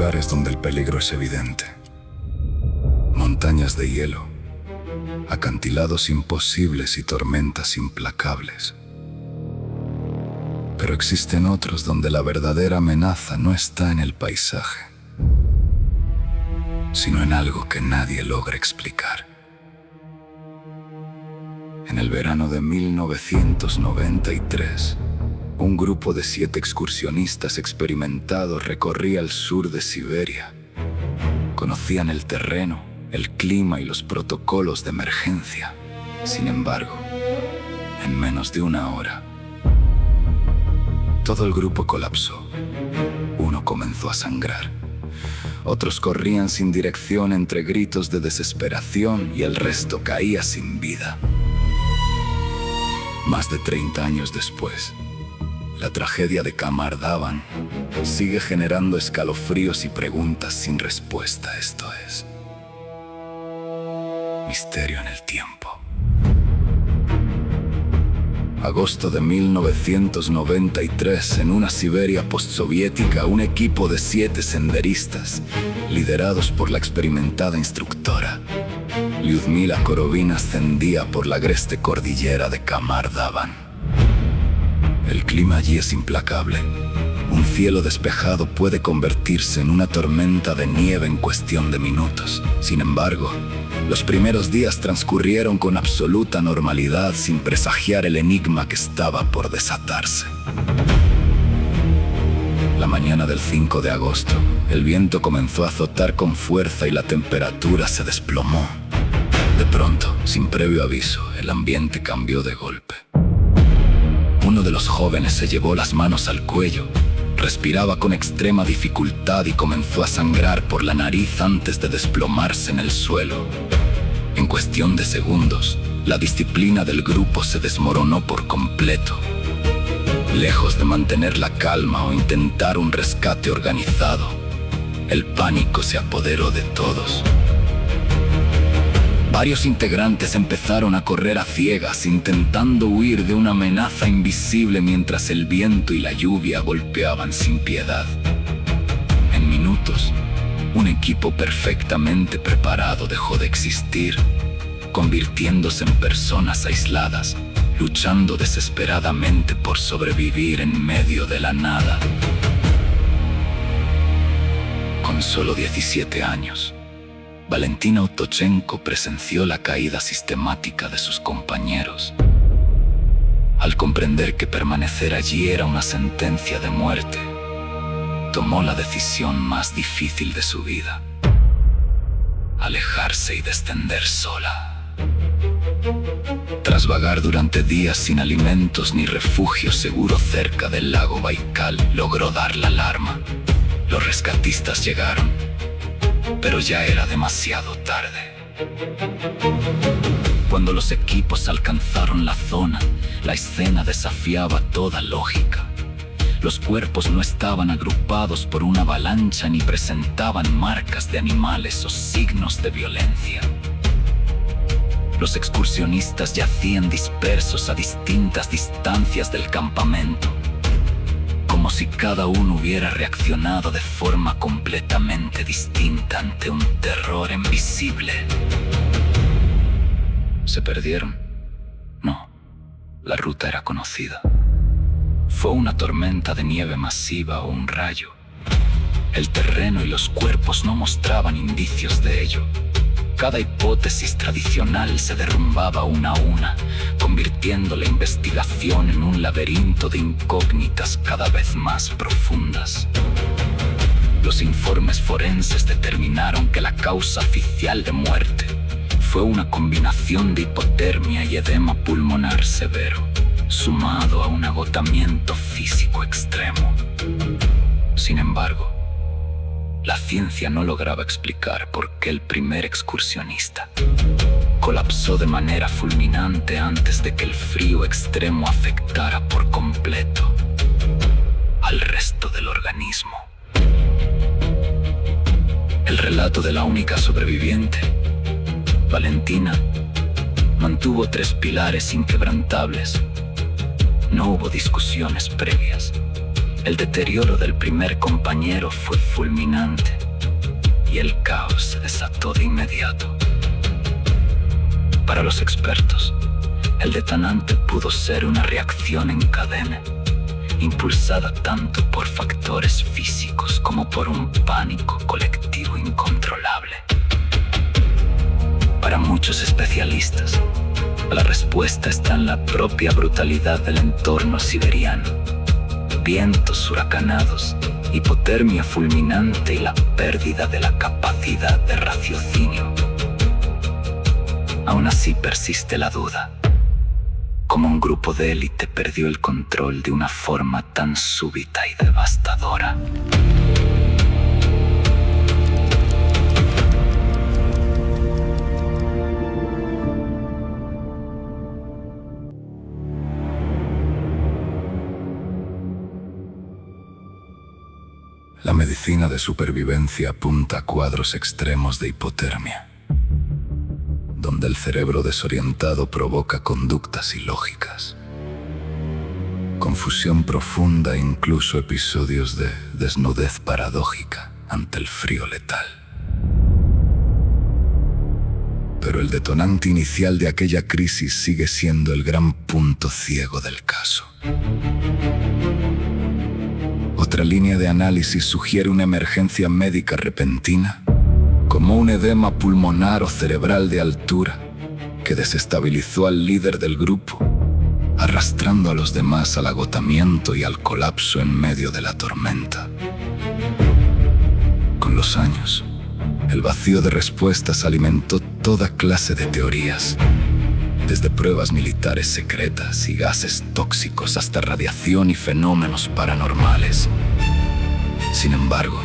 lugares donde el peligro es evidente. Montañas de hielo, acantilados imposibles y tormentas implacables. Pero existen otros donde la verdadera amenaza no está en el paisaje, sino en algo que nadie logra explicar. En el verano de 1993, un grupo de 7 excursionistas experimentados recorría el sur de Siberia. Conocían el terreno, el clima y los protocolos de emergencia. Sin embargo, en menos de una hora, todo el grupo colapsó. Uno comenzó a sangrar. Otros corrían sin dirección entre gritos de desesperación y el resto caía sin vida. Más de 30 años después, la tragedia de Kamar Davan sigue generando escalofríos y preguntas sin respuesta. Esto es misterio en el tiempo. Agosto de 1993, en una Siberia postsoviética, un equipo de 7 senderistas, liderados por la experimentada instructora Lyudmila Korovina, ascendía por la agreste cordillera de Kamar Davan. El clima allí es implacable. Un cielo despejado puede convertirse en una tormenta de nieve en cuestión de minutos. Sin embargo, los primeros días transcurrieron con absoluta normalidad, sin presagiar el enigma que estaba por desatarse. La mañana del 5 de agosto, el viento comenzó a azotar con fuerza y la temperatura se desplomó. De pronto, sin previo aviso, el ambiente cambió de golpe. Uno de los jóvenes se llevó las manos al cuello, respiraba con extrema dificultad y comenzó a sangrar por la nariz antes de desplomarse en el suelo. En cuestión de segundos, la disciplina del grupo se desmoronó por completo. Lejos de mantener la calma o intentar un rescate organizado, el pánico se apoderó de todos. Varios integrantes empezaron a correr a ciegas, intentando huir de una amenaza invisible mientras el viento y la lluvia golpeaban sin piedad. En minutos, un equipo perfectamente preparado dejó de existir, convirtiéndose en personas aisladas, luchando desesperadamente por sobrevivir en medio de la nada. Con solo 17 años, Valentina Ottochenko presenció la caída sistemática de sus compañeros. Al comprender que permanecer allí era una sentencia de muerte, tomó la decisión más difícil de su vida: alejarse y descender sola. Tras vagar durante días sin alimentos ni refugio seguro cerca del lago Baikal, logró dar la alarma. Los rescatistas llegaron, pero ya era demasiado tarde. Cuando los equipos alcanzaron la zona, la escena desafiaba toda lógica. Los cuerpos no estaban agrupados por una avalancha ni presentaban marcas de animales o signos de violencia. Los excursionistas yacían dispersos a distintas distancias del campamento, como si cada uno hubiera reaccionado de forma completamente distinta ante un terror invisible. ¿Se perdieron? No, la ruta era conocida. Fue una tormenta de nieve masiva o un rayo. El terreno y los cuerpos no mostraban indicios de ello. Cada hipótesis tradicional se derrumbaba una a una, convirtiendo la investigación en un laberinto de incógnitas cada vez más profundas. Los informes forenses determinaron que la causa oficial de muerte fue una combinación de hipotermia y edema pulmonar severo, sumado a un agotamiento físico extremo. Sin embargo, la ciencia no lograba explicar por qué el primer excursionista colapsó de manera fulminante antes de que el frío extremo afectara por completo al resto del organismo. El relato de la única sobreviviente, Valentina, mantuvo 3 pilares inquebrantables. No hubo discusiones previas. El deterioro del primer compañero fue fulminante y el caos se desató de inmediato. Para los expertos, el detonante pudo ser una reacción en cadena, impulsada tanto por factores físicos como por un pánico colectivo incontrolable. Para muchos especialistas, la respuesta está en la propia brutalidad del entorno siberiano. Vientos huracanados, hipotermia fulminante y la pérdida de la capacidad de raciocinio. Aún así persiste la duda. ¿Cómo un grupo de élite perdió el control de una forma tan súbita y devastadora? La medicina de supervivencia apunta a cuadros extremos de hipotermia, donde el cerebro desorientado provoca conductas ilógicas, confusión profunda e incluso episodios de desnudez paradójica ante el frío letal. Pero el detonante inicial de aquella crisis sigue siendo el gran punto ciego del caso. Otra línea de análisis sugiere una emergencia médica repentina, como un edema pulmonar o cerebral de altura, que desestabilizó al líder del grupo, arrastrando a los demás al agotamiento y al colapso en medio de la tormenta. Con los años, el vacío de respuestas alimentó toda clase de teorías, desde pruebas militares secretas y gases tóxicos hasta radiación y fenómenos paranormales. Sin embargo,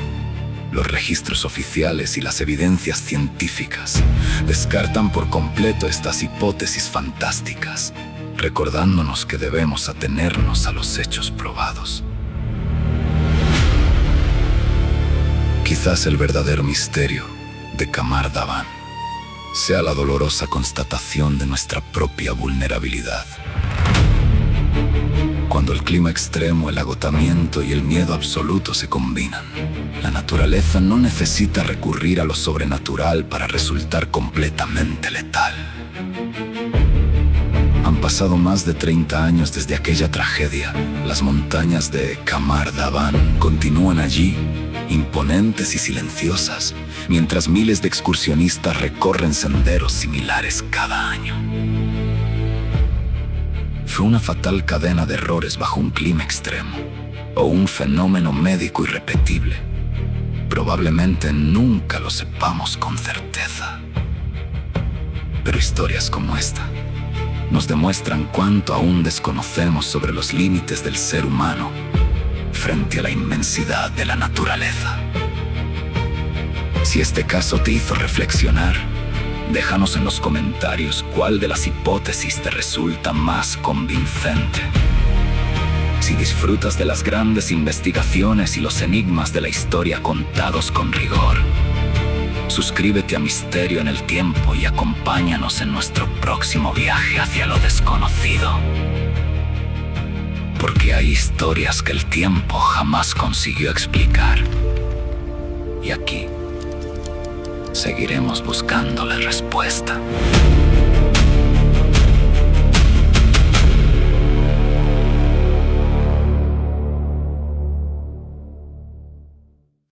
los registros oficiales y las evidencias científicas descartan por completo estas hipótesis fantásticas, recordándonos que debemos atenernos a los hechos probados. Quizás el verdadero misterio de Qamar Daban sea la dolorosa constatación de nuestra propia vulnerabilidad. Cuando el clima extremo, el agotamiento y el miedo absoluto se combinan, la naturaleza no necesita recurrir a lo sobrenatural para resultar completamente letal. Han pasado más de 30 años desde aquella tragedia. Las montañas de Qamar Daban continúan allí, imponentes y silenciosas, mientras miles de excursionistas recorren senderos similares cada año. Fue una fatal cadena de errores bajo un clima extremo, o un fenómeno médico irrepetible. Probablemente nunca lo sepamos con certeza. Pero historias como esta nos demuestran cuánto aún desconocemos sobre los límites del ser humano frente a la inmensidad de la naturaleza. Si este caso te hizo reflexionar, déjanos en los comentarios cuál de las hipótesis te resulta más convincente. Si disfrutas de las grandes investigaciones y los enigmas de la historia contados con rigor, suscríbete a Misterio en el Tiempo y acompáñanos en nuestro próximo viaje hacia lo desconocido. Porque hay historias que el tiempo jamás consiguió explicar. Y aquí seguiremos buscando la respuesta.